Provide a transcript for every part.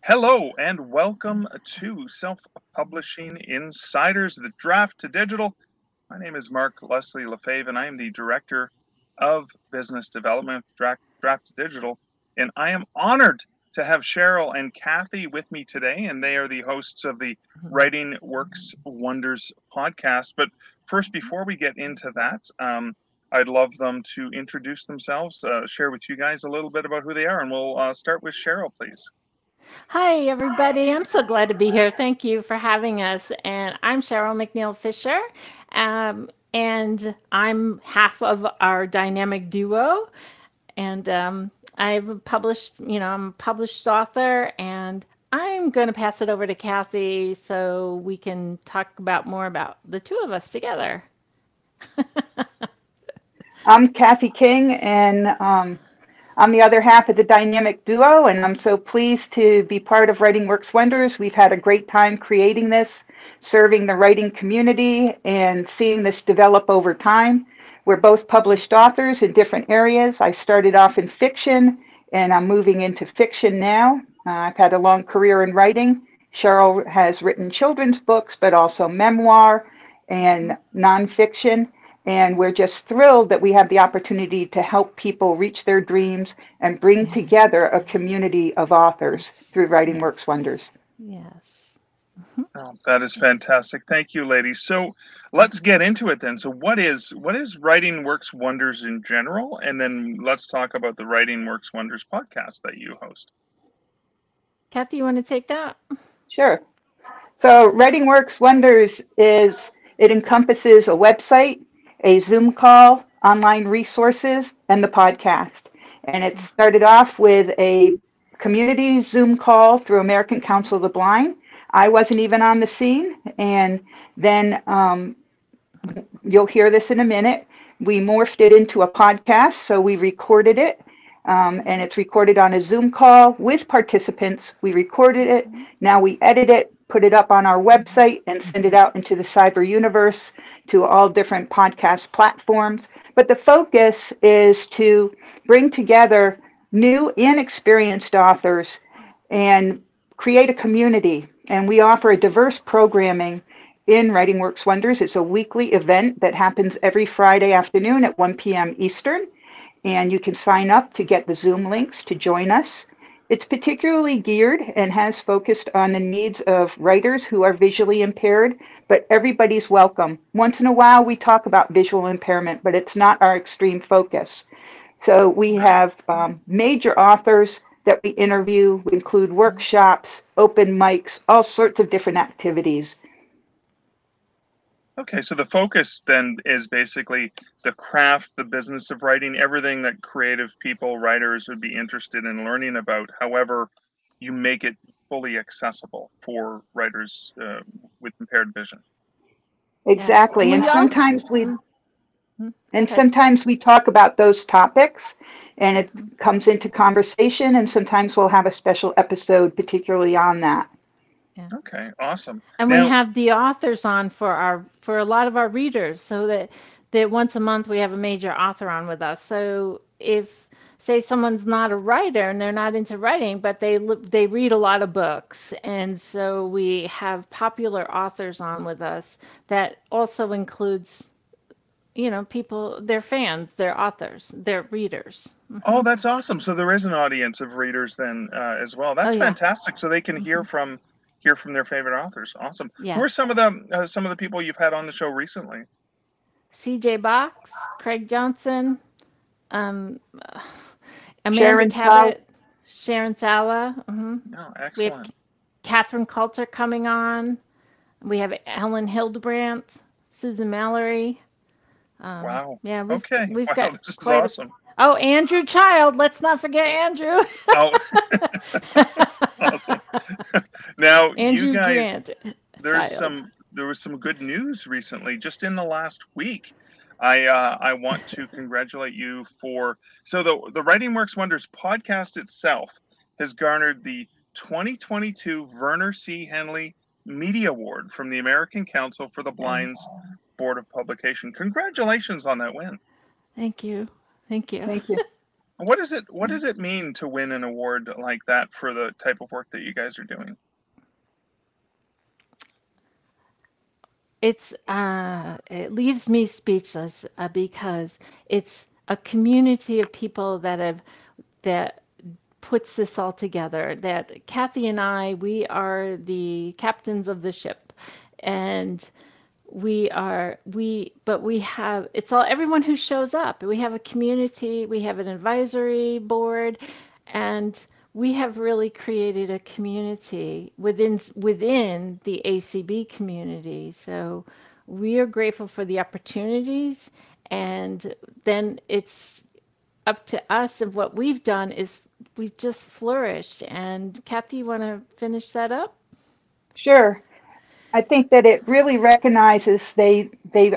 Hello and welcome to Self-Publishing Insiders, the Draft to Digital. My name is Mark Leslie Lefebvre, and I am the Director of Business Development at Draft to Digital. And I am honored to have Cheryl and Kathy with me today, and they are the hosts of the Writing Works Wonders podcast. But first, before we get into that, I'd love them to introduce themselves, share with you guys a little bit about who they are, and we'll start with Cheryl, please. Hi, everybody. I'm so glad to be here. Thank you for having us. And I'm Cheryl McNeill Fisher, and I'm half of our dynamic duo. And I've published, I'm a published author, and I'm going to pass it over to Kathy so we can talk about more about the two of us together. I'm Kathy King, and I'm the other half of the dynamic duo, and I'm so pleased to be part of Writing Works Wonders. We've had a great time creating this, serving the writing community, and seeing this develop over time. We're both published authors in different areas. I started off in fiction, and I'm moving into fiction now. I've had a long career in writing. Cheryl has written children's books, but also memoir and nonfiction. And we're just thrilled that we have the opportunity to help people reach their dreams and bring together a community of authors through Writing Works Wonders. Yes. Oh, that is fantastic. Thank you, ladies. So let's get into it then. So what is Writing Works Wonders in general? And then let's talk about the Writing Works Wonders podcast that you host. Kathy, you want to take that? Sure. So Writing Works Wonders it encompasses a website, a Zoom call, online resources, and the podcast. And it started off with a community Zoom call through American Council of the Blind. I wasn't even on the scene. And then you'll hear this in a minute. We morphed it into a podcast, so we recorded it. And it's recorded on a Zoom call with participants. We recorded it. Now we edit it, put it up on our website, and send it out into the cyber universe to all different podcast platforms. But the focus is to bring together new and experienced authors and create a community. And we offer a diverse programming in Writing Works Wonders. It's a weekly event that happens every Friday afternoon at 1 p.m. Eastern. And you can sign up to get the Zoom links to join us. It's particularly geared and has focused on the needs of writers who are visually impaired, but everybody's welcome. Once in a while, we talk about visual impairment, but it's not our extreme focus. So we have major authors that we interview. We include workshops, open mics, all sorts of different activities. Okay, so the focus then is basically the craft, the business of writing, everything that creative people, writers would be interested in learning about. However, you make it fully accessible for writers with impaired vision. Exactly. Yes. And sometimes we talk about those topics and it comes into conversation, and sometimes we'll have a special episode particularly on that. Yeah. Okay, awesome. And we have the authors on for a lot of our readers, so that once a month we have a major author on with us. So if say someone's not a writer and they're not into writing, but they read a lot of books, and so we have popular authors on with us. That also includes, people, their fans, their authors, their readers. Oh, that's awesome. So there is an audience of readers then as well. That's fantastic. So they can hear from their favorite authors. Awesome. Yes. Who are some of the people you've had on the show recently? C.J. Box, Craig Johnson, Amanda Sharon Cabot, Sharon Sala. Oh, excellent. We have Catherine Coulter coming on. We have Ellen Hildebrandt, Susan Mallory. Wow. Yeah. We've got this quite is awesome. Oh, Andrew Child. Let's not forget Andrew. Oh, awesome. Now, Andrew you guys, Grant. there was some good news recently, just in the last week. I want to congratulate you so the Writing Works Wonders podcast itself has garnered the 2022 Verner C. Henley Media Award from the American Council for the Blind's Board of Publication. Congratulations on that win. Thank you. Thank you. What does it mean to win an award like that for the type of work that you guys are doing? It leaves me speechless because it's a community of people that puts this all together. That Kathy and I, we are the captains of the ship, and but we have, it's all, everyone who shows up. We have a community, we have an advisory board, and we have really created a community within the ACB community. So we are grateful for the opportunities, and then it's up to us, and what we've done is we've just flourished. And Kathy, you want to finish that up? Sure. I think that it really recognizes, they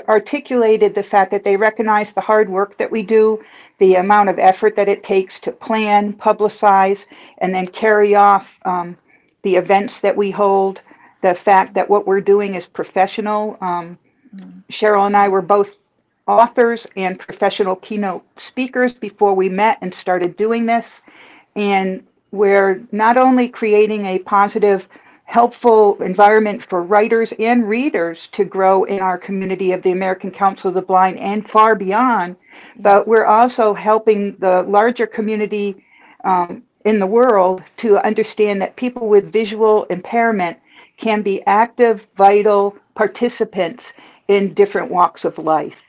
articulated the fact that they recognize the hard work that we do, the amount of effort that it takes to plan, publicize, and then carry off the events that we hold, the fact that what we're doing is professional. Cheryl and I were both authors and professional keynote speakers before we met and started doing this. And we're not only creating a positive, helpful environment for writers and readers to grow in our community of the American Council of the Blind and far beyond, but we're also helping the larger community in the world to understand that people with visual impairment can be active, vital participants in different walks of life.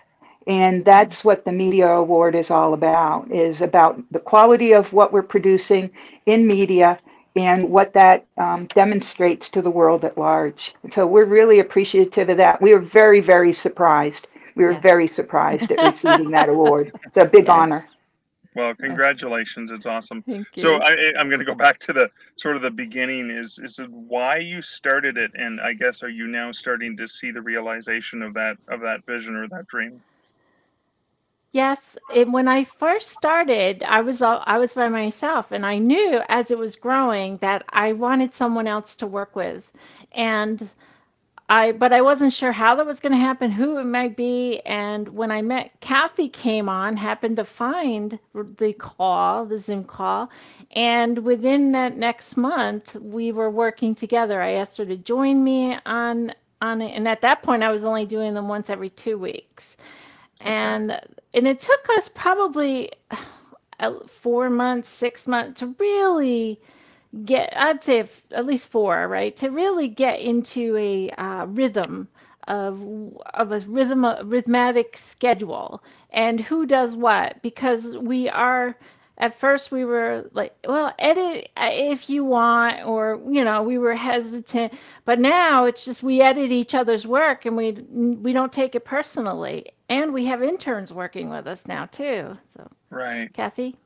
And that's what the Media Award is all about, is about the quality of what we're producing in media and what that demonstrates to the world at large. So we're really appreciative of that. We were very, very surprised. We were very surprised at receiving that award. It's a big honor. Well, congratulations. It's awesome. Thank you. So I'm going to go back to the sort of the beginning is it why you started it, and I guess are you now starting to see the realization of that vision or that dream? Yes, when I first started, I was by myself, and I knew as it was growing that I wanted someone else to work with, but I wasn't sure how that was going to happen, who it might be. And when I met Kathy, happened to find the Zoom call, and within that next month, we were working together. I asked her to join me on it, and at that point, I was only doing them once every 2 weeks. And it took us probably 4 months, 6 months to really I'd say at least 4, right? To really get into a rhythm of a rhythmatic schedule and who does what, because at first we were like, well, edit if you want, or, we were hesitant, but now it's just we edit each other's work and we don't take it personally. And we have interns working with us now too. So, right. Kathy?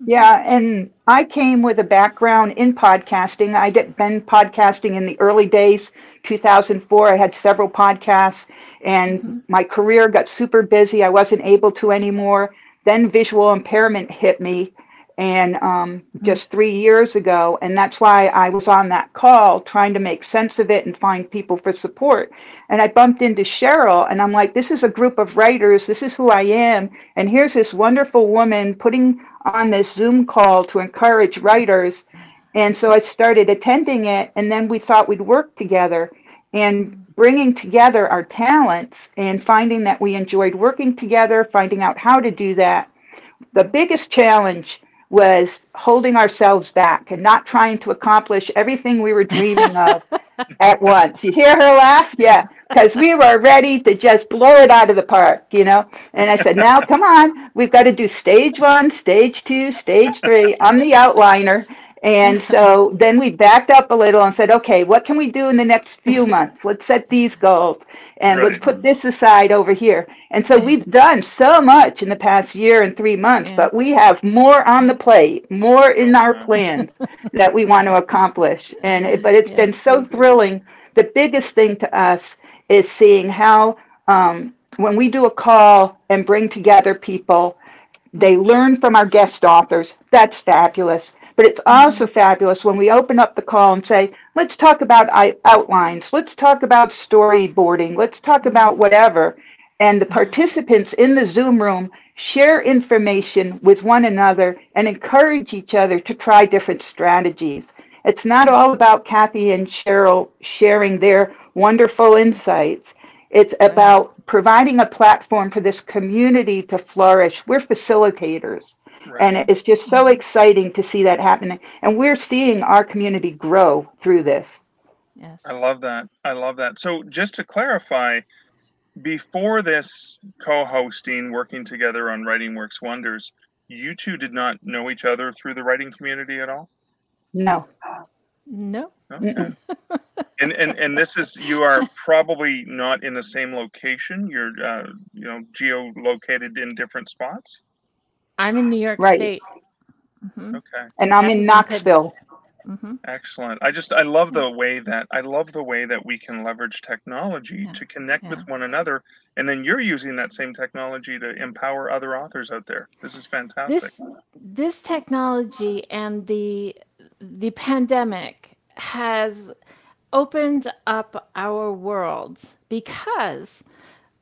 Yeah, and I came with a background in podcasting. I'd been podcasting in the early days, 2004. I had several podcasts, and my career got super busy. I wasn't able to anymore. Then visual impairment hit me, and just 3 years ago, and that's why I was on that call trying to make sense of it and find people for support. And I bumped into Cheryl, and I'm like, this is a group of writers. This is who I am. And here's this wonderful woman putting on this Zoom call to encourage writers. And so I started attending it, and then we thought we'd work together and bringing together our talents and finding that we enjoyed working together, finding out how to do that. The biggest challenge was holding ourselves back and not trying to accomplish everything we were dreaming of at once. You hear her laugh? Yeah, because we were ready to just blow it out of the park, And I said, now, come on, we've got to do stage 1, stage 2, stage 3. I'm the outliner. And so then we backed up a little and said, okay, what can we do in the next few months? Let's set these goals, and let's put this aside over here. And so we've done so much in the past year and 3 months, but we have more on the plate, more in our plans that we want to accomplish. But it's been so thrilling. The biggest thing to us is seeing how when we do a call and bring together people, they learn from our guest authors. That's fabulous. But it's also fabulous when we open up the call and say, let's talk about outlines. Let's talk about storyboarding. Let's talk about whatever. And the participants in the Zoom room share information with one another and encourage each other to try different strategies. It's not all about Kathy and Cheryl sharing their wonderful insights. It's about providing a platform for this community to flourish. We're facilitators. And it's just so exciting to see that happening. And we're seeing our community grow through this. Yes. I love that. I love that. So just to clarify, before this co-hosting, working together on Writing Works Wonders, you two did not know each other through the writing community at all? No. No. Okay. And this is, you are probably not in the same location. You're geolocated in different spots. I'm in New York Right. State. Okay. And I'm in Knoxville. Excellent. I love the way that we can leverage technology to connect with one another, and then you're using that same technology to empower other authors out there. This is fantastic. This technology and the pandemic has opened up our world, because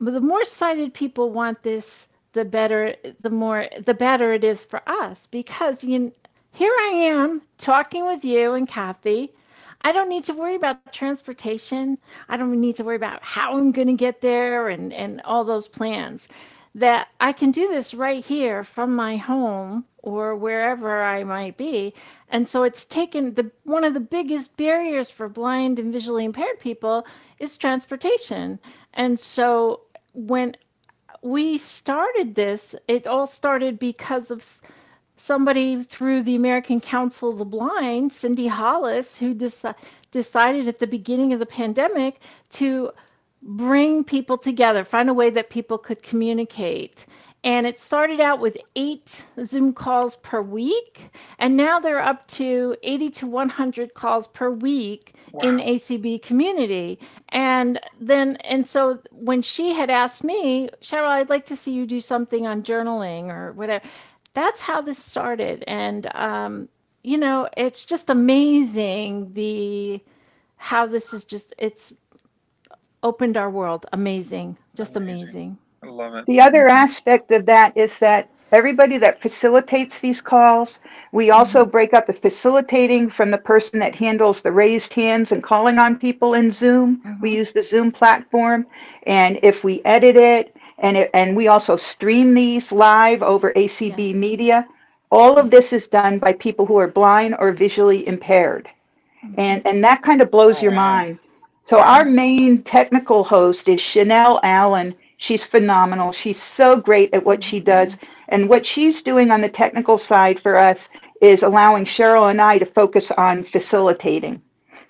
the more sighted people want this, the better it is for us, because here I am talking with you and Kathy. I don't need to worry about transportation. I don't need to worry about how I'm going to get there and all those plans. That I can do this right here from my home or wherever I might be. And so it's taken one of the biggest barriers for blind and visually impaired people is transportation. And so when we started this, it all started because of somebody through the American Council of the Blind, Cindy Hollis, who decided at the beginning of the pandemic to bring people together, find a way that people could communicate. And it started out with 8 Zoom calls per week, and now they're up to 80 to 100 calls per week in ACB community. And so when she had asked me, Cheryl, I'd like to see you do something on journaling or whatever, that's how this started. And it's just amazing how this is it's opened our world. Amazing. Just amazing. I love it. The other aspect of that is that everybody that facilitates these calls, we also break up the facilitating from the person that handles the raised hands and calling on people in Zoom. We use the Zoom platform, and if we edit it, and we also stream these live over ACB Media, all of this is done by people who are blind or visually impaired. And that kind of blows your mind. So our main technical host is Chanelle Allen. She's phenomenal. She's so great at what she does. And what she's doing on the technical side for us is allowing Cheryl and I to focus on facilitating.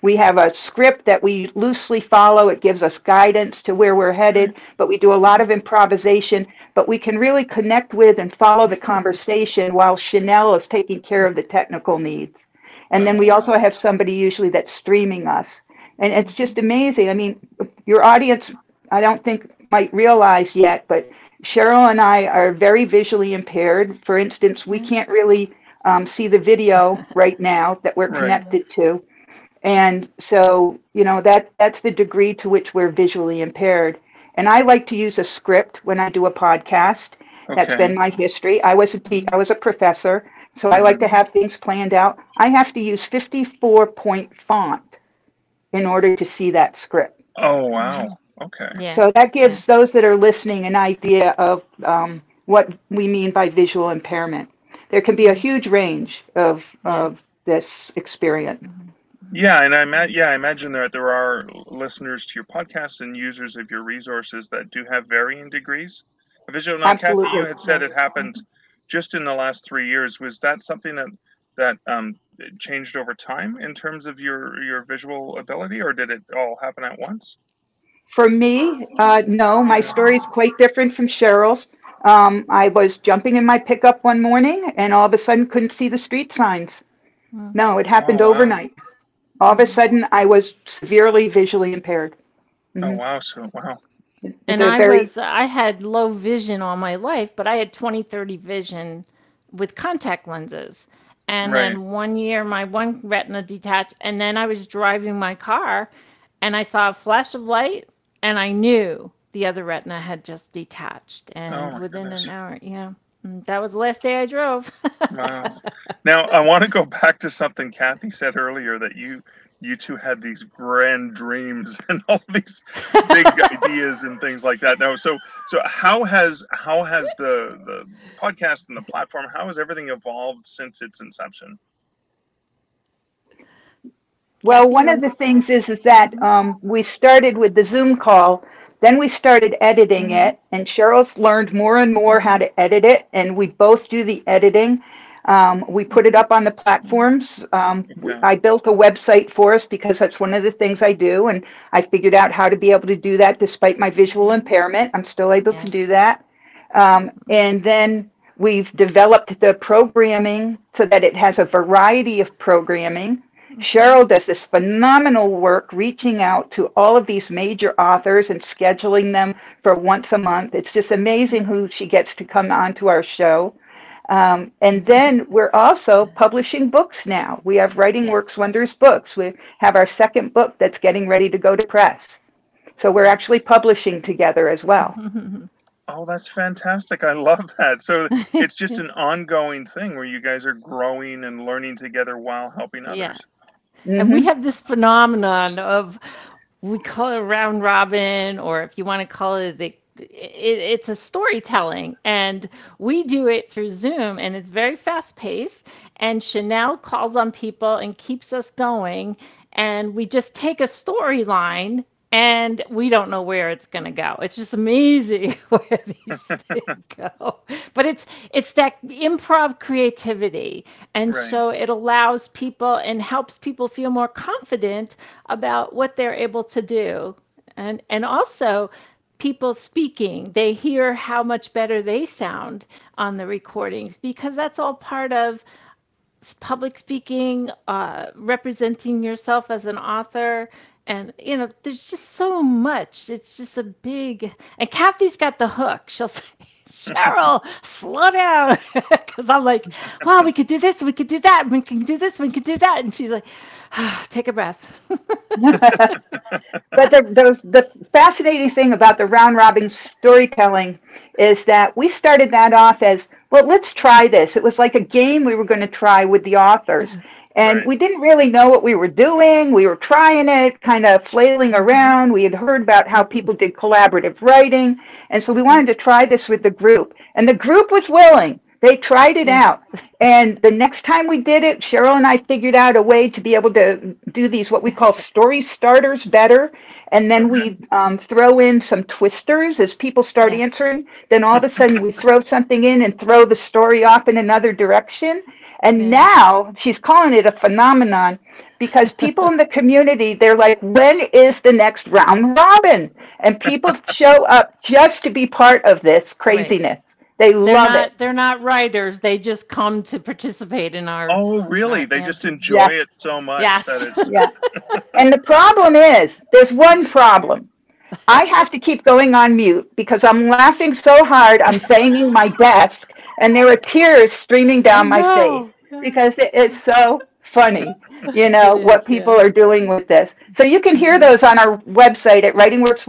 We have a script that we loosely follow. It gives us guidance to where we're headed, but we do a lot of improvisation. But we can really connect with and follow the conversation while Chanelle is taking care of the technical needs. And then we also have somebody usually that's streaming us. And it's just amazing. I mean, your audience, I don't think might realize yet, but Cheryl and I are very visually impaired. For instance, we can't really see the video right now that we're connected to. And so, that's the degree to which we're visually impaired. And I like to use a script when I do a podcast. That's been my history. I was a professor, so I like to have things planned out. I have to use 54-point font in order to see that script. Oh, wow. Okay. Yeah. So that gives those that are listening an idea of what we mean by visual impairment. There can be a huge range of this experience. Yeah, and I imagine that there are listeners to your podcast and users of your resources that do have varying degrees of visual. Now, Kathy, you had said it happened just in the last 3 years. Was that something that changed over time in terms of your visual ability, or did it all happen at once? For me, no, my story is quite different from Cheryl's. I was jumping in my pickup one morning and all of a sudden couldn't see the street signs. No, it happened overnight. All of a sudden, I was severely visually impaired. Oh, wow. So, wow. And I had low vision all my life, but I had 20/30 vision with contact lenses. And then one year, my one retina detached, and then I was driving my car, and I saw a flash of light, and I knew the other retina had just detached, Oh and my within goodness. an hour, yeah, that was the last day I drove. Wow. Now I want to go back to something Kathy said earlier, that you two had these grand dreams and all these big ideas and things like that. Now, so how has the podcast and the platform, how has everything evolved since its inception? Well, Kathy, you one of want? the things is that we started with the Zoom call, then we started editing it, and Cheryl's learned more and more how to edit it, and we both do the editing. We put it up on the platforms. Okay. I built a website for us because that's one of the things I do, and I figured out how to be able to do that despite my visual impairment. I'm still able to Yes. do that. And then we've developed the programming so that it has a variety of programming. Cheryl does this phenomenal work reaching out to all of these major authors and scheduling them for once a month. It's just amazing who she gets to come onto our show. And then we're also publishing books now. We have Writing Yes. Works Wonders books. We have our second book that's getting ready to go to press. So we're actually publishing together as well. Oh, that's fantastic. I love that. So it's just an ongoing thing where you guys are growing and learning together while helping Yeah. others. And we Hmm. have this phenomenon of, we call it round robin, or if you want to call it it's a storytelling, and we do it through Zoom, and it's very fast paced. And Chanelle calls on people and keeps us going, and we just take a storyline. And we don't know where it's going to go. It's just amazing where these things go. But it's that improv creativity, and Right. so it allows people and helps people feel more confident about what they're able to do. And also people speaking, they hear how much better they sound on the recordings, because that's all part of public speaking, representing yourself as an author. And, there's just so much. It's just a big. And Kathy's got the hook. She'll say, Cheryl, slow down. Because I'm like, wow, we could do this, we could do that, we can do this, we could do that. And she's like, take a breath. But the fascinating thing about the round robin storytelling is that we started that off as, well, let's try this. It was like a game we were going to try with the authors. And Right. we didn't really know what we were doing. We were trying it, kind of flailing around. We had heard about how people did collaborative writing. And so we wanted to try this with the group. And the group was willing. They tried it Yeah. out. And the next time we did it, Cheryl and I figured out a way to be able to do these, what we call story starters, better. And then Okay. we throw in some twisters as people start Yes. answering. Then all of a sudden we throw something in and throw the story off in another direction. And Yeah. now she's calling it a phenomenon because people in the community, they're like, when is the next round robin? And people show up just to be part of this Right. craziness. They They're love it. they're not writers. They just come to participate in Oh, really? They just answers. enjoy Yeah, it so much Yes. that it's yeah. And the problem is, there's one problem. I have to keep going on mute because I'm laughing so hard, I'm banging my desk, and there are tears streaming I down my face know. Yeah. because it is so funny, It what is, people yeah. are doing with this. So you can hear those on our website at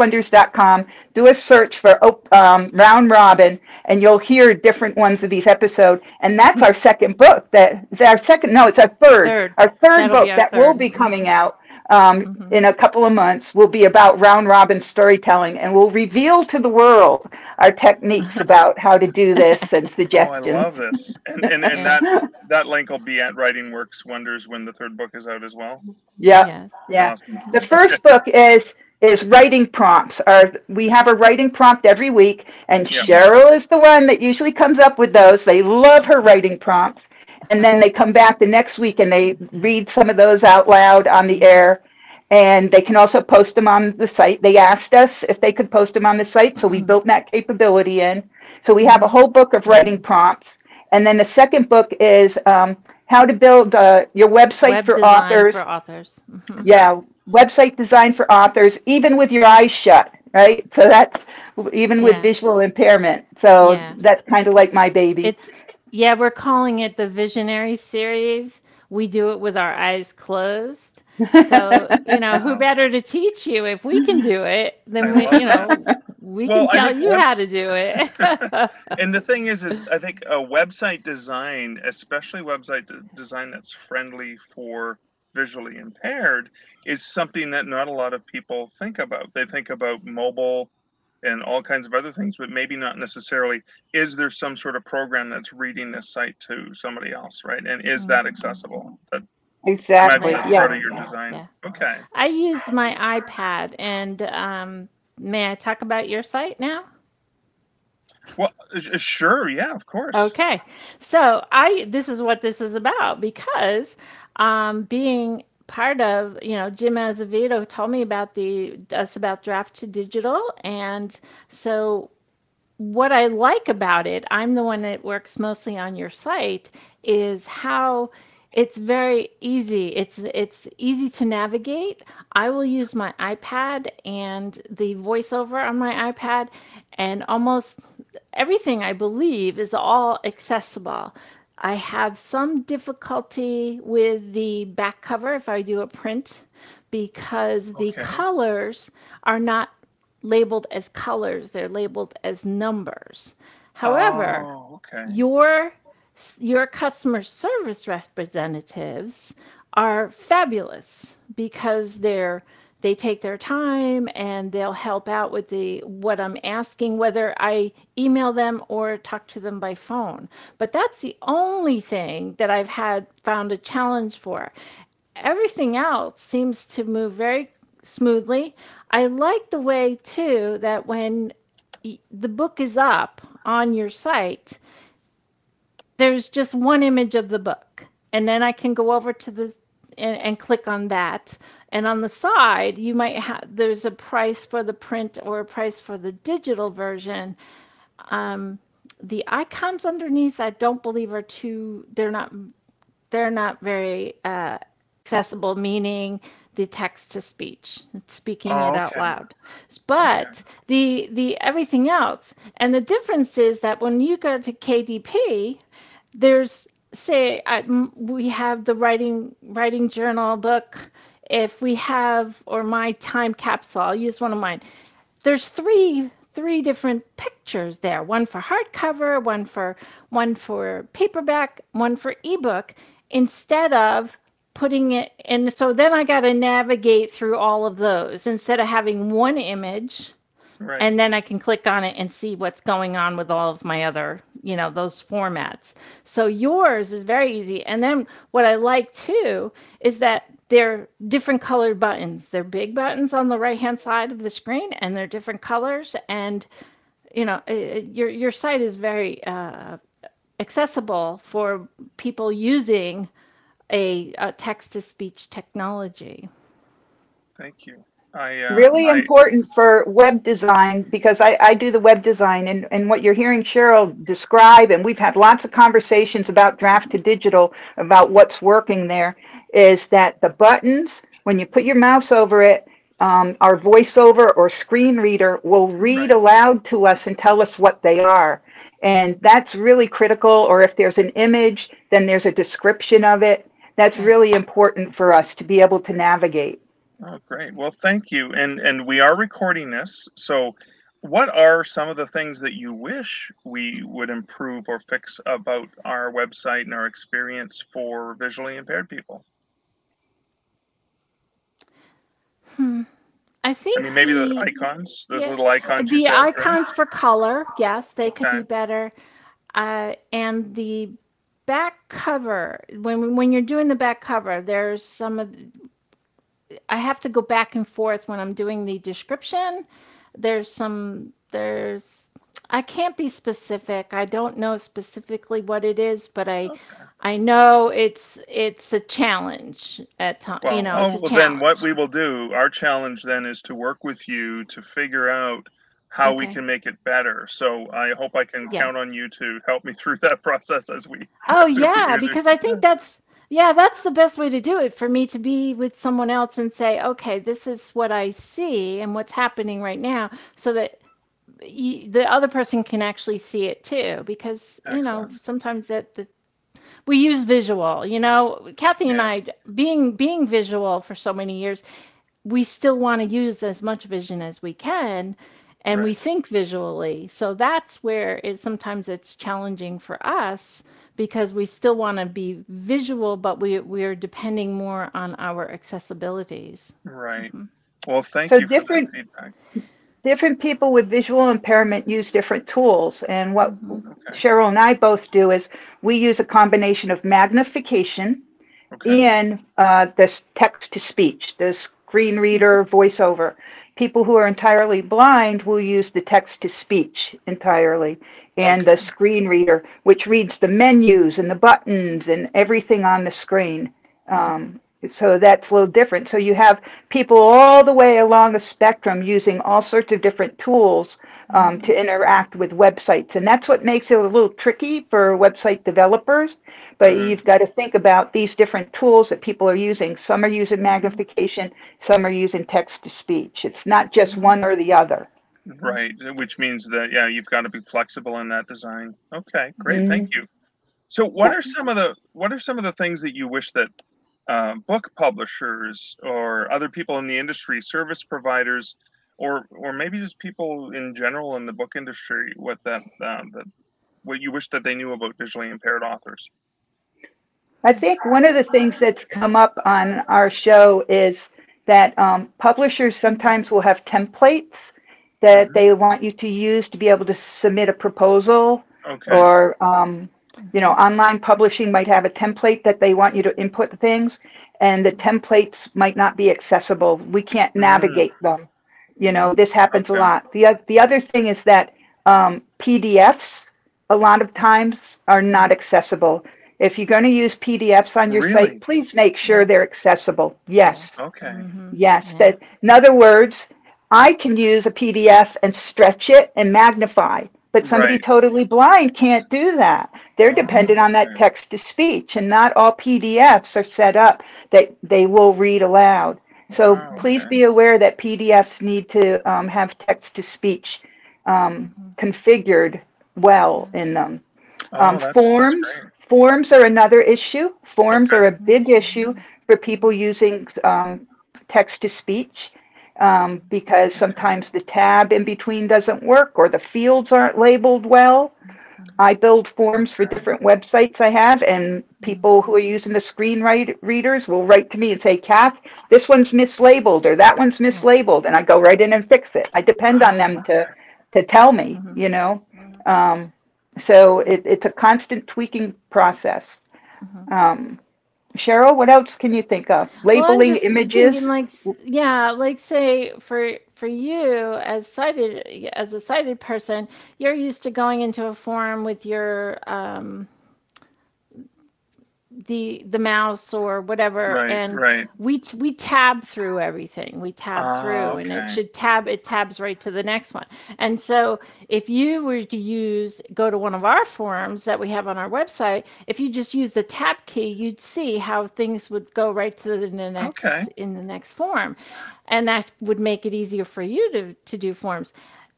writingworkswonders.com. Do a search for Round Robin, and you'll hear different ones of these episodes. And that's our second book. That is our second, no, it's our third. Third. Our third That'll be book our that will third. be coming out Mhm. in a couple of months will be about round robin storytelling, and we'll reveal to the world our techniques about how to do this and oh, I love suggestions. this. And Yeah. that link will be at Writing Works Wonders when the third book is out as well. Yeah, Yes. yeah. Awesome. The Okay. first book is writing prompts. We have a writing prompt every week, and Yeah. Cheryl is the one that usually comes up with those. They love her writing prompts, and then they come back the next week and they read some of those out loud on the air. And they can also post them on the site. They asked us if they could post them on the site, so we built that capability in. So we have a whole book of writing prompts. And then the second book is how to build your website Web for design authors. for authors. Mhm. Yeah, website design for authors, even with your eyes shut, right? So that's even with Yeah. visual impairment. So Yeah. that's kind of like my baby. Yeah, we're calling it the Visionary series. We do it with our eyes closed. So, who Wow. better to teach you? If we can do it, I then love that. We can Well, I tell think you how once, to do it. and the thing is I think a website design, especially website design that's friendly for visually impaired, is something that not a lot of people think about. They think about mobile and all kinds of other things, but maybe not necessarily, is there some sort of program that's reading this site to somebody else, right? And is that accessible? That, I imagine Exactly. that's Right. part Yeah. of your design. Yeah. Okay. I use my iPad, and may I talk about your site now? Well, sure. Yeah, of course. Okay. So this is what this is about, because being part of, Jim Azevedo told me about us about draft to digital. And so what I like about it, I'm the one that works mostly on your site, is how it's very easy. It's easy to navigate. I will use my iPad and the voiceover on my iPad, and almost everything, I believe, is all accessible. I have some difficulty with the back cover if I do a print, because the Okay. colors are not labeled as colors, they're labeled as numbers. However, Oh, okay. your your customer service representatives are fabulous, because they take their time and they'll help out with the what I'm asking, whether I email them or talk to them by phone. But that's the only thing that I've had found a challenge for. Everything else seems to move very smoothly. I like the way too that when the book is up on your site, there's just one image of the book, and then I can go over to the and click on that. And on the side, you might have there's a price for the print or a price for the digital version. Um, the icons underneath, I don't believe are too. They're not very accessible, meaning the text to speech, speaking Oh, it out okay. loud. Okay. But the everything else, and the difference is that when you go to KDP, there's say we have the writing journal book. If we have, or my time capsule, I'll use one of mine. There's three different pictures there. One for hardcover, one for paperback, one for ebook. Instead of putting it in, so then I got to navigate through all of those instead of having one image, Right. and then I can click on it and see what's going on with all of my other, those formats. So yours is very easy. And then what I like too is that they're different colored buttons. They're big buttons on the right-hand side of the screen, and they're different colors. And your site is very accessible for people using a text-to-speech technology. Thank you. Really important for web design, because I do the web design, and what you're hearing Cheryl describe, and we've had lots of conversations about draft to digital, about what's working there, is that the buttons, when you put your mouse over it, our voiceover or screen reader will read Right. aloud to us and tell us what they are. And that's really critical. Or if there's an image, then there's a description of it. That's Right. really important for us to be able to navigate. Oh, great. Well, thank you. And we are recording this. So what are some of the things that you wish we would improve or fix about our website and our experience for visually impaired people? I I think mean, maybe the icons, those yeah, little icons you the said, right? icons for color, yes, they could Okay. be better. And the back cover, when you're doing the back cover, there's some of I have to go back and forth when I'm doing the description. There's I can't be specific. I don't know specifically what it is, but I Okay. I know it's a challenge at times. Well, It's a oh, well, then what challenge. we will do, our challenge then is to work with you to figure out how we Okay. can make it better. So I hope I can Yeah. count on you to help me through that process as we Oh as we yeah, as we because I think that's the best way to do it, for me to be with someone else and say, okay, this is what I see and what's happening right now, so that the other person can actually see it too. Because Excellent. sometimes we use visual. Kathy and Yeah. I, being visual for so many years, we still want to use as much vision as we can. and we Right. think visually. So that's where sometimes it's challenging for us because we still want to be visual, but we're depending more on our accessibilities. Right. Well, thank So you for that feedback. different people with visual impairment use different tools. And what Okay. Cheryl and I both do is we use a combination of magnification Okay. and this text to speech, the screen reader voiceover. People who are entirely blind will use the text to speech entirely, and the Okay. screen reader, which reads the menus and the buttons and everything on the screen. So that's a little different. So you have people all the way along the spectrum using all sorts of different tools to interact with websites. And that's what makes it a little tricky for website developers. But you've got to think about these different tools that people are using. Some are using magnification, some are using text to speech. It's not just one or the other. Right. Which means that, yeah, you've got to be flexible in that design. Okay, great. Mm-hmm. Thank you. So what are some of the things that you wish that book publishers or other people in the industry, service providers, or maybe just people in general in the book industry, what you wish that they knew about visually impaired authors? I think one of the things that's come up on our show is that publishers sometimes will have templates that they want you to use to be able to submit a proposal, Okay. or online publishing might have a template that they want you to input things, and the templates might not be accessible. We can't navigate them. This happens a Okay. lot. The other thing is that PDFs a lot of times are not accessible. If you're going to use PDFs on your Really? site, please make sure they're accessible. Yes. Okay. Yes. That, in other words, I can use a PDF and stretch it and magnify, but somebody Right. totally blind can't do that. They're dependent on that Okay. text to speech, and not all PDFs are set up that they will read aloud. So Wow, please okay. be aware that PDFs need to have text to speech configured well in them. Oh, that's great. Forms are another issue. Forms Okay. are a big issue for people using text to speech, because sometimes the tab in between doesn't work or the fields aren't labeled well. I build forms for Okay. different websites I have, and people who are using the screen readers will write to me and say, Kath, this one's mislabeled or that one's mislabeled, and I go right in and fix it. I depend on them to tell me, so it's a constant tweaking process. Cheryl, what else can you think of? Well, I'm Labeling just thinking, images? like say for you as a sighted person, you're used to going into a forum with your the mouse or whatever, Right, and right. we tab through everything. We tab Ah, through, and okay. it tabs right to the next one. And so if you were to go to one of our forums that we have on our website, if you just use the tab key, you'd see how things would go right to the Okay. next form, and that would make it easier for you to do forms.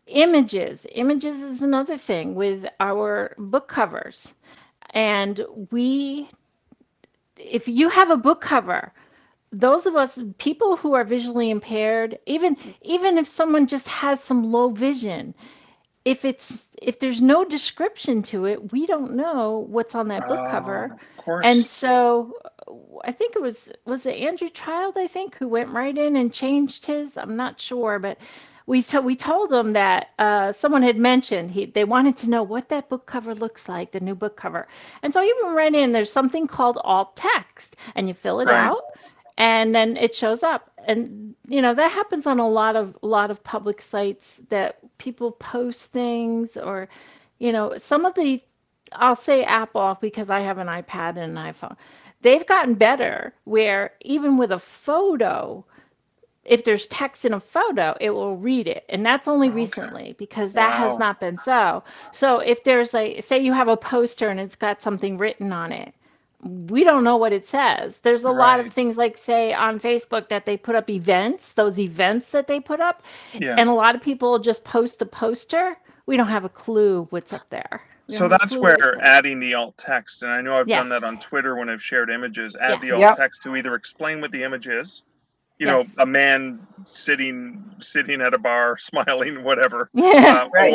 Images is another thing with our book covers, and if you have a book cover, those of us people who are visually impaired, even if someone just has some low vision, if there's no description to it, we don't know what's on that book Oh, cover. of And course. so I think it Andrew Child, I think, who went right in and changed his. I'm not sure, but we told them that someone had mentioned they wanted to know what that book cover looks like, the new book cover. And so he went right in. There's something called alt text, and you fill it Right. out, and then it shows up. And that happens on a lot of public sites that people post things, or some of the, I'll say Apple because I have an iPad and an iPhone. They've gotten better where even with a photo, if there's text in a photo, it will read it. And that's only Okay. recently, because that has Wow. not been so. So if there's say you have a poster and it's got something written on it, we don't know what it says. There's a lot of Right. things, like say on Facebook, that they put up events, those events that they put up, Yeah. and a lot of people just post the poster. We don't have a clue what's up there. We don't So have a that's clue what it where says. adding the alt text, and I know I've done Yes. that on Twitter when I've shared images, add Yeah. the alt Yep. text to either explain what the image is, you know, a man sitting at a bar, smiling, whatever. Yeah. Right.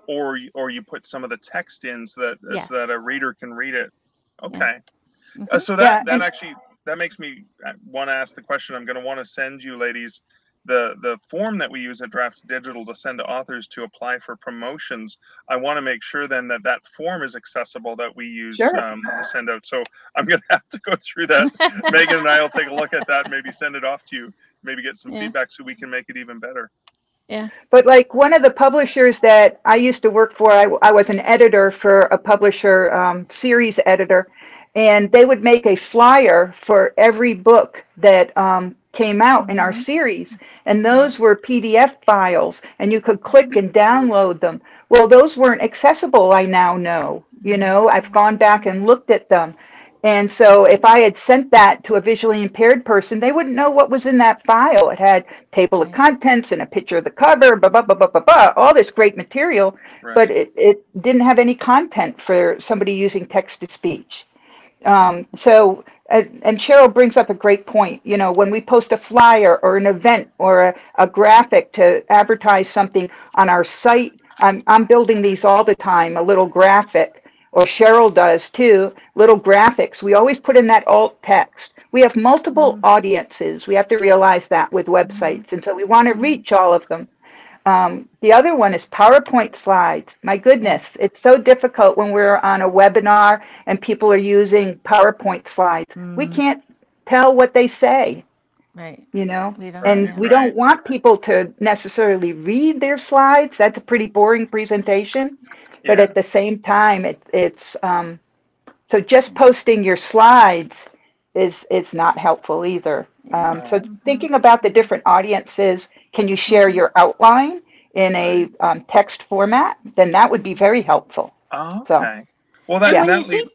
Or you put some of the text in so that a reader can read it. Okay. Yeah. So that actually makes me want to ask the question. I'm going to want to send you ladies the form that we use at Draft Digital to send to authors to apply for promotions. I want to make sure then that form is accessible that we use to send out. So I'm going to have to go through that. Megan and I will take a look at that, maybe send it off to you, maybe get some feedback so we can make it even better. Yeah. But like one of the publishers that I used to work for, I was an editor for a publisher, series editor, and they would make a flyer for every book that came out in our series, and those were PDF files, and you could click and download them. Well, those weren't accessible, I now know. You know, I've gone back and looked at them. And so if I had sent that to a visually impaired person, they wouldn't know what was in that file. It had table of contents and a picture of the cover, all this great material, but it didn't have any content for somebody using text to speech. And Cheryl brings up a great point. You know, when we post a flyer or an event or a graphic to advertise something on our site, I'm building these all the time, a little graphic. Or Cheryl does too, little graphics. We always put in that alt text. We have multiple audiences. We have to realize that with websites. And so we want to reach all of them. The other one is PowerPoint slides. My goodness, it's so difficult when we're on a webinar and people are using PowerPoint slides. We can't tell what they say. Right. You know, we don't want people to necessarily read their slides. That's a pretty boring presentation. But at the same time, it's so just posting your slides is not helpful either. So thinking about the different audiences, can you share your outline in a text format? Then that would be very helpful. Oh, okay. Well, that leads.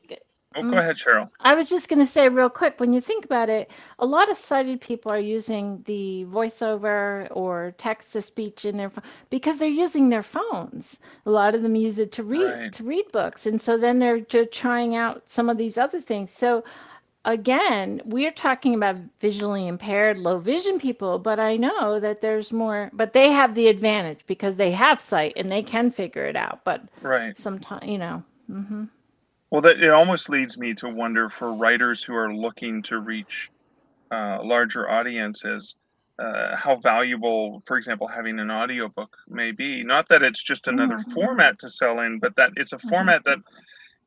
Oh, go ahead, Cheryl. I was just going to say real quick, when you think about it, a lot of sighted people are using the voiceover or text to speech in their phone because they're using their phones. A lot of them use it to read books, and so then they're just trying out some of these other things. So again, we're talking about visually impaired, low vision people, but I know that there's more, but they have the advantage because they have sight and they can figure it out. But sometimes, you know. Well, that it almost leads me to wonder for writers who are looking to reach larger audiences, how valuable, for example, having an audiobook may be. Not that it's just another format to sell in, but that it's a format that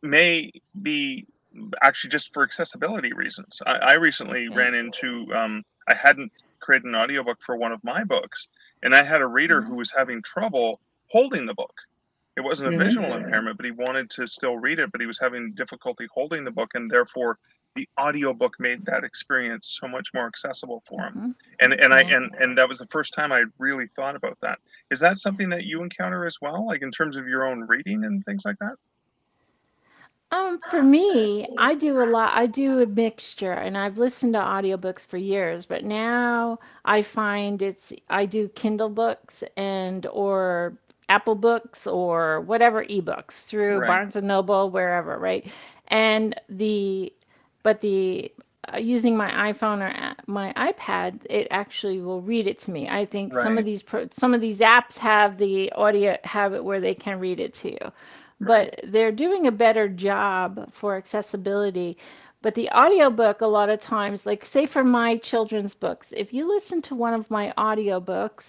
may be actually just for accessibility reasons. I recently ran into, I hadn't created an audiobook for one of my books, and I had a reader who was having trouble holding the book. It wasn't a visual impairment, but he wanted to still read it, but he was having difficulty holding the book, and therefore the audiobook made that experience so much more accessible for him. And that was the first time I really thought about that. Is that something that you encounter as well, like in terms of your own reading and things like that? For me, I do a mixture, and I've listened to audiobooks for years, but now I find I do Kindle books or Apple Books or whatever ebooks through Barnes and Noble, wherever, right? And using my iPhone or my iPad, it actually will read it to me. I think some of these apps have the audio, have it where they can read it to you, but they're doing a better job for accessibility. But the audiobook, a lot of times, like say for my children's books, if you listen to one of my audiobooks,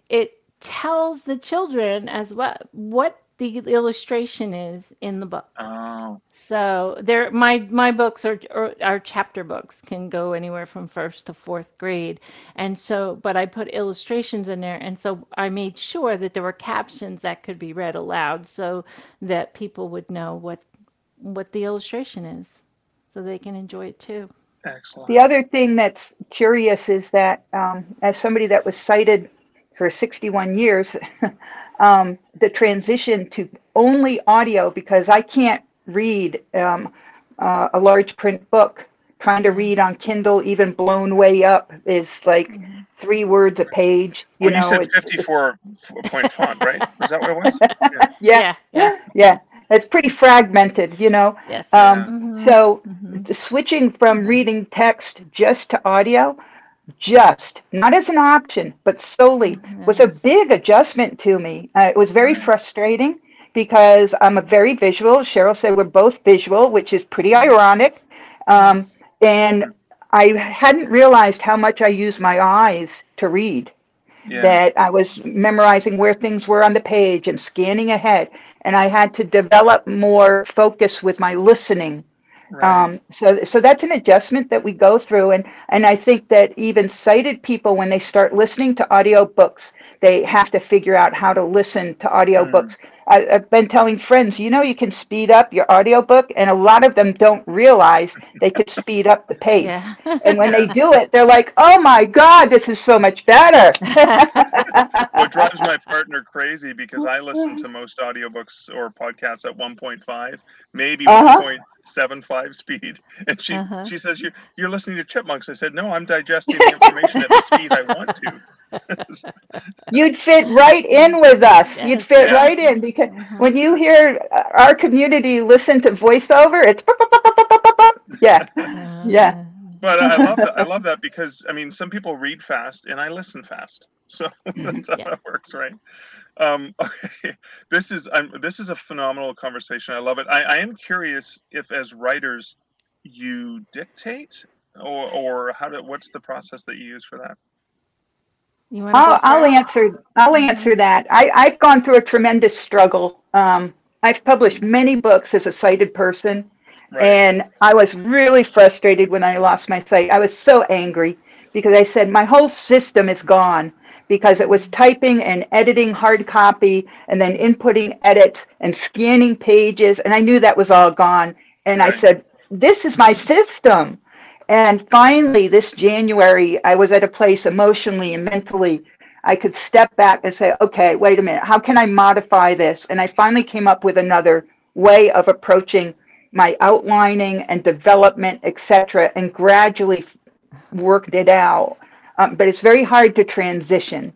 it tells the children as well what the illustration is in the book. Oh. So my books are chapter books, can go anywhere from 1st to 4th grade, and so but I put illustrations in there, and so I made sure that there were captions that could be read aloud so that people would know what the illustration is, so they can enjoy it too. Excellent. The other thing that's curious is that as somebody that was sighted for 61 years, the transition to only audio, because I can't read a large print book. Trying to read on Kindle, even blown way up, is like 3 words a page. You said 54-point font, right? Is that what it was? Yeah. It's pretty fragmented, you know. Yes. So switching from reading text just to audio, just, not as an option, but solely, was a Yes. big adjustment to me. It was very Right. frustrating because I'm a very visual. Cheryl said we're both visual, which is pretty ironic. Um, Yes. and I hadn't realized how much I use my eyes to read, Yeah. that I was memorizing where things were on the page and scanning ahead. And I had to develop more focus with my listening. Right. So that's an adjustment that we go through, and I think that even sighted people, when they start listening to audiobooks, they have to figure out how to listen to Mm. audiobooks. I've been telling friends, you can speed up your audiobook, and a lot of them don't realize they could speed up the pace. Yeah. And when they Yeah. do it, they're like, "Oh my God, this is so much better." Well, it drives my partner crazy because I listen to most audiobooks or podcasts at 1.5, maybe Uh-huh. 1.75 speed. And she Uh-huh. she says, you're listening to chipmunks. I said, no, I'm digesting the information at the speed I want to. You'd fit right in with us. You'd Yes. fit Yeah. right in because Uh-huh. when you hear our community listen to voiceover, it's yeah, yeah. Uh-huh. But I love that. I love that because I mean, some people read fast and I listen fast. So Mhm. that's how Yeah. that works, right? Okay. This is a phenomenal conversation. I love it. I am curious if, as writers, you dictate or what's the process that you use for that? You want to go I'll first? answer. I'll Mm-hmm. answer that. I've gone through a tremendous struggle. I've published many books as a sighted person, Right. and I was really frustrated when I lost my sight. I was so angry because I said my whole system is gone because it was typing and editing hard copy and then inputting edits and scanning pages, and I knew that was all gone. And I Right. said, "This is my system." And finally, this January, I was at a place emotionally and mentally, I could step back and say, okay, wait a minute, how can I modify this? And I finally came up with another way of approaching my outlining and development, etc., and gradually worked it out. But it's very hard to transition,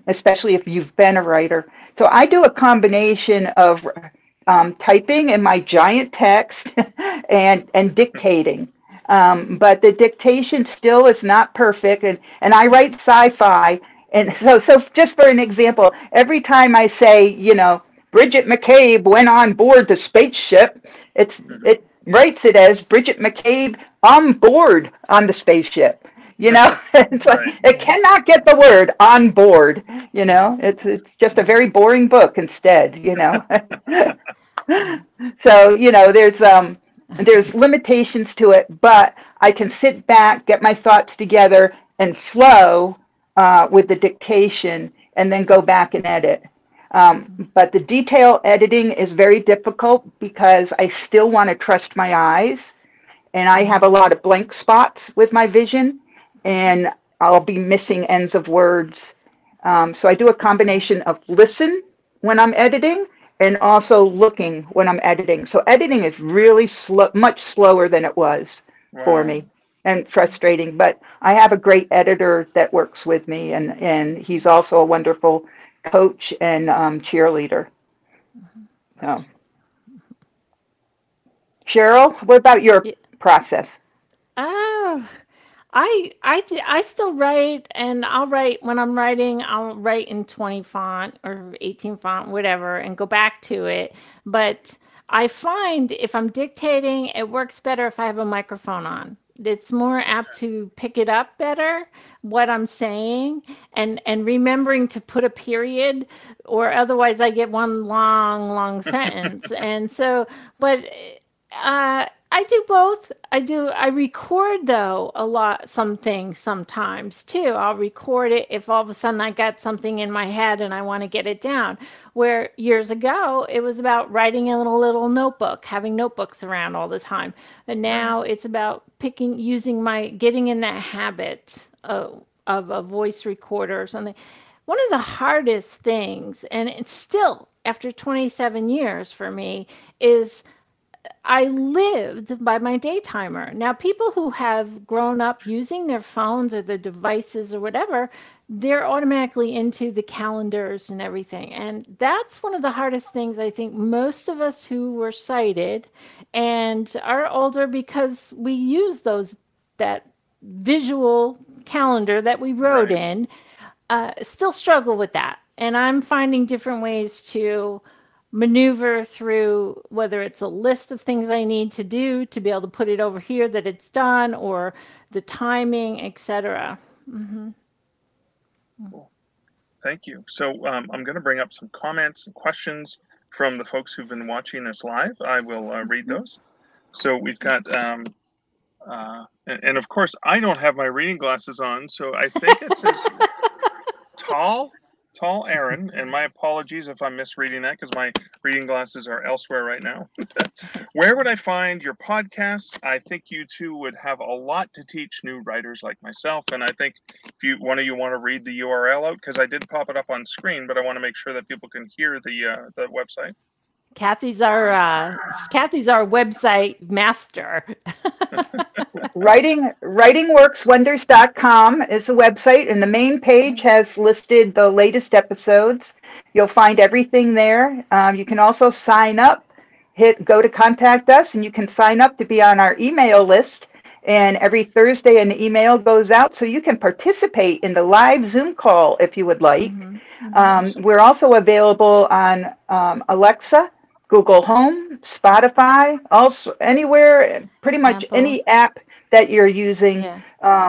especially if you've been a writer. So I do a combination of typing in my giant text and dictating. But the dictation still is not perfect, and I write sci-fi, and so just for an example, every time I say, Bridget McCabe went on board the spaceship, Mhm. it writes it as Bridget McCabe on board on the spaceship. It's like Right. it cannot get the word on board. It's just a very boring book instead. So, there's limitations to it, but I can sit back, get my thoughts together, and flow with the dictation, and then go back and edit. But the detail editing is very difficult because I still want to trust my eyes, and I have a lot of blank spots with my vision, and I'll be missing ends of words. So I do a combination of listen when I'm editing and also looking when I'm editing. So editing is really slow, much slower than it was for Wow. me and frustrating. But I have a great editor that works with me, and he's also a wonderful coach and cheerleader. So, Nice. Cheryl, what about your Yeah. process? Oh, I still write, and I'll write when I'm writing. I'll write in 20 font or 18 font, whatever, and go back to it. But I find if I'm dictating, it works better if I have a microphone on. It's more apt to pick it up better what I'm saying, and remembering to put a period, or otherwise I get one long sentence. And so, but I do both. I record though a lot, some things sometimes too. I'll record it if all of a sudden I got something in my head and I want to get it down. Where years ago it was about writing in a little notebook, having notebooks around all the time. And Right. now it's about getting in that habit of a voice recorder or something. One of the hardest things, and it's still after 27 years for me, is I lived by my day timer. Now, people who have grown up using their phones or their devices or whatever, they're automatically into the calendars and everything. And that's one of the hardest things I think most of us who were sighted and are older, because we use that visual calendar that we wrote in, still struggle with that. And I'm finding different ways to maneuver through, whether it's a list of things I need to do to be able to put it over here that it's done, or the timing, etc. Cool. Thank you. So I'm going to bring up some comments and questions from the folks who've been watching us live. I will read those. So we've got, and of course, I don't have my reading glasses on, so I think it says Tall Aaron, and my apologies if I'm misreading that because my reading glasses are elsewhere right now. Where would I find your podcast? I think you two would have a lot to teach new writers like myself, and I think if one of you want to read the URL out, because I did pop it up on screen, but I want to make sure that people can hear the website. Kathy's our website master. Writingworkswonders.com is the website, and the main page has listed the latest episodes. You'll find everything there. You can also sign up, go to contact us, and you can sign up to be on our email list. And every Thursday an email goes out, so you can participate in the live Zoom call if you would like. We're also available on Alexa, Google Home, Spotify, also anywhere, pretty much Apple. any app that you're using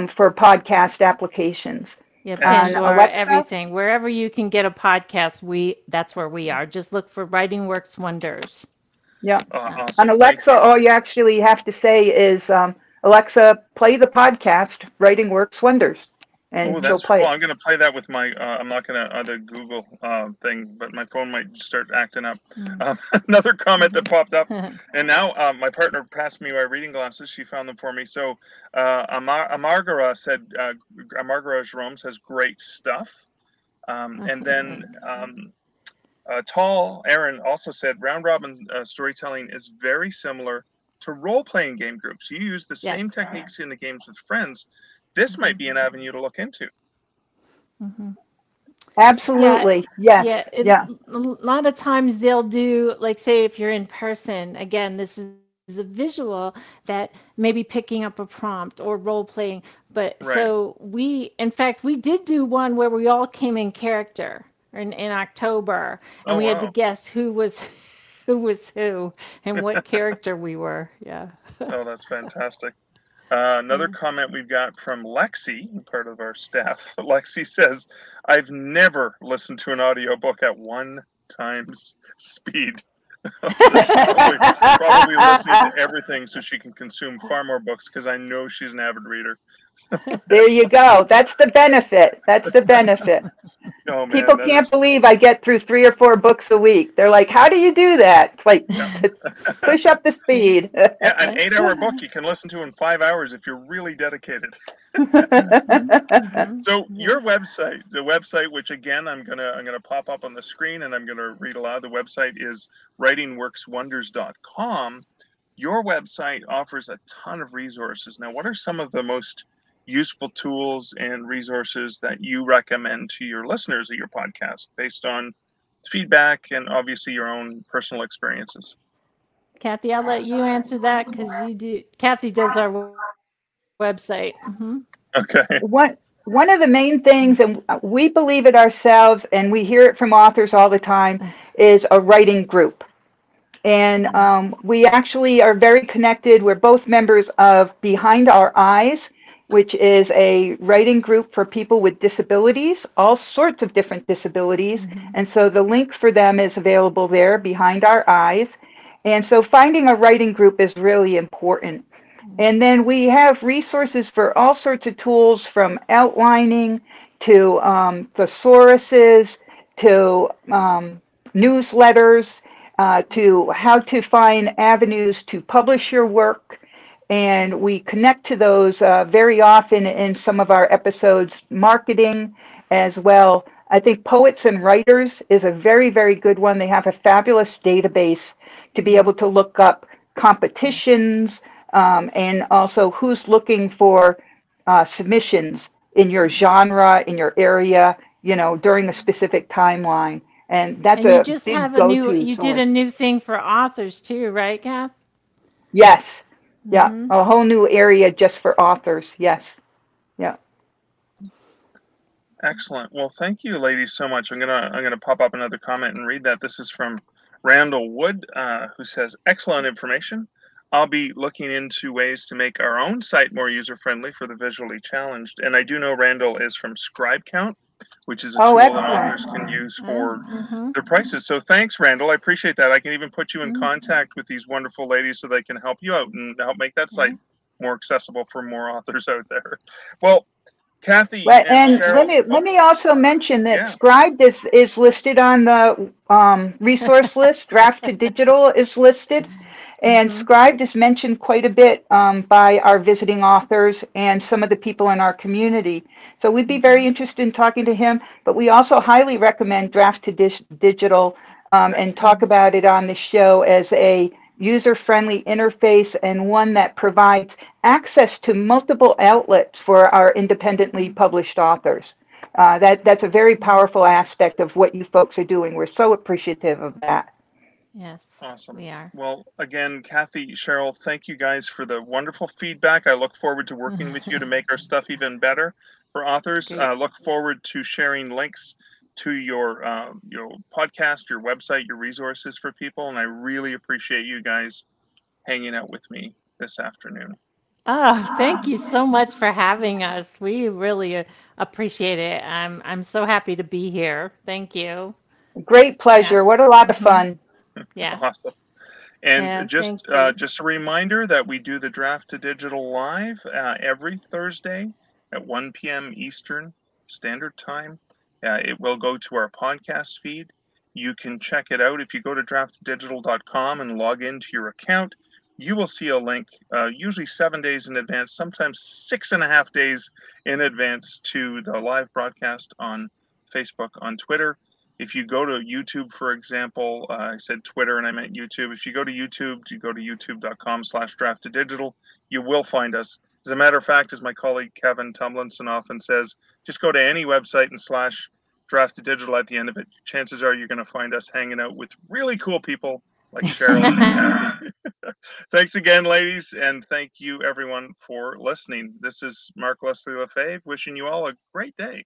for podcast applications. Yeah, Pandora, everything. Wherever you can get a podcast, that's where we are. Just look for Writing Works Wonders. Yeah. Awesome. On Alexa, all you actually have to say is, Alexa, play the podcast, Writing Works Wonders. And she'll play it. I'm going to play that with my, I'm not going to the Google thing, but my phone might start acting up. Another comment that popped up, and now my partner passed me my reading glasses. She found them for me. So Amargara said, Amargara Jerome says, great stuff. And then Tall Aaron also said, round robin storytelling is very similar to role-playing game groups. You use the same techniques in the games with friends. This might be an avenue to look into. Absolutely. Yes. A lot of times they'll do, like, say, if you're in person, again, this is a visual that maybe picking up a prompt or role playing. But so in fact, we did do one where we all came in character in October, and we had to guess who was who and what character we were. Yeah. Oh, that's fantastic. Another comment we've got from Lexi, part of our staff. Lexi says, I've never listened to an audiobook at 1 times speed. probably listening to everything so she can consume far more books, because I know she's an avid reader. There you go. That's the benefit. Oh, man, people can't believe I get through 3 or 4 books a week. They're like, how do you do that? It's like, push up the speed. An 8-hour book you can listen to in 5 hours if you're really dedicated. So your website, the website, which again I'm gonna pop up on the screen and I'm gonna read aloud. The website is writingworkswonders.com. Your website offers a ton of resources. Now, what are some of the most useful tools and resources that you recommend to your listeners of your podcast based on feedback and obviously your own personal experiences? Kathy, I'll let you answer that because Kathy does our website. Okay. One of the main things, and we believe it ourselves, and we hear it from authors all the time, is a writing group. And we actually are very connected. We're both members of Behind Our Eyes, which is a writing group for people with disabilities, all sorts of different disabilities. And so the link for them is available there, Behind Our Eyes. And so finding a writing group is really important. And then we have resources for all sorts of tools, from outlining to thesauruses to newsletters, to how to find avenues to publish your work. And we connect to those very often in some of our episodes, marketing as well. I think Poets and Writers is a very, very good one. They have a fabulous database to be able to look up competitions and also who's looking for submissions in your genre, in your area, during a specific timeline. And that's you just big have go-to source. did a new thing for authors too, right, Kath? Yes. Yeah, a whole new area just for authors. Yes. Yeah. Excellent. Well, thank you, ladies, so much. I'm gonna pop up another comment and read that. This is from Randall Wood, who says, "Excellent information. I'll be looking into ways to make our own site more user-friendly for the visually challenged." And I do know Randall is from ScribeCount, which is a Oh, tool that authors excellent. can use for Mm-hmm. their prices. So thanks, Randall. I appreciate that. I can even put you in contact with these wonderful ladies so they can help you out and help make that site more accessible for more authors out there. Well, Kathy But, and and Cheryl. let me also mention that Yeah. Scribed is listed on the resource list. Draft to Digital is listed. And Scribed is mentioned quite a bit by our visiting authors and some of the people in our community. So we'd be very interested in talking to him, but we also highly recommend Draft to Digital and talk about it on the show as a user-friendly interface and one that provides access to multiple outlets for our independently published authors. That's a very powerful aspect of what you folks are doing. We're so appreciative of that. Yes, Awesome. we are. Well, again, Kathy, Cheryl, thank you guys for the wonderful feedback. I look forward to working with you to make our stuff even better for authors. Great. Look forward to sharing links to your podcast, your website, your resources for people. And I really appreciate you guys hanging out with me this afternoon. Oh, thank you so much for having us. We really appreciate it. I'm so happy to be here. Thank you. Great Yeah. pleasure. What a lot of Hmm. fun. Yeah. Awesome. And Yeah. Thank you. just a reminder that we do the Draft to Digital live every Thursday at 1 p.m. Eastern Standard Time. It will go to our podcast feed. You can check it out if you go to draftdigital.com and log into your account. You will see a link, usually 7 days in advance, sometimes 6.5 days in advance to the live broadcast on Facebook, on Twitter. If you go to YouTube, for example, I said Twitter and I meant YouTube. If you go to YouTube, you go to youtube.com/draft2digital, you will find us. As a matter of fact, as my colleague Kevin Tumlinson often says, just go to any website and /draft2digital at the end of it. Chances are you're going to find us hanging out with really cool people like Cheryl and Kathy. Thanks again, ladies, and thank you everyone for listening. This is Mark Leslie Lefebvre wishing you all a great day.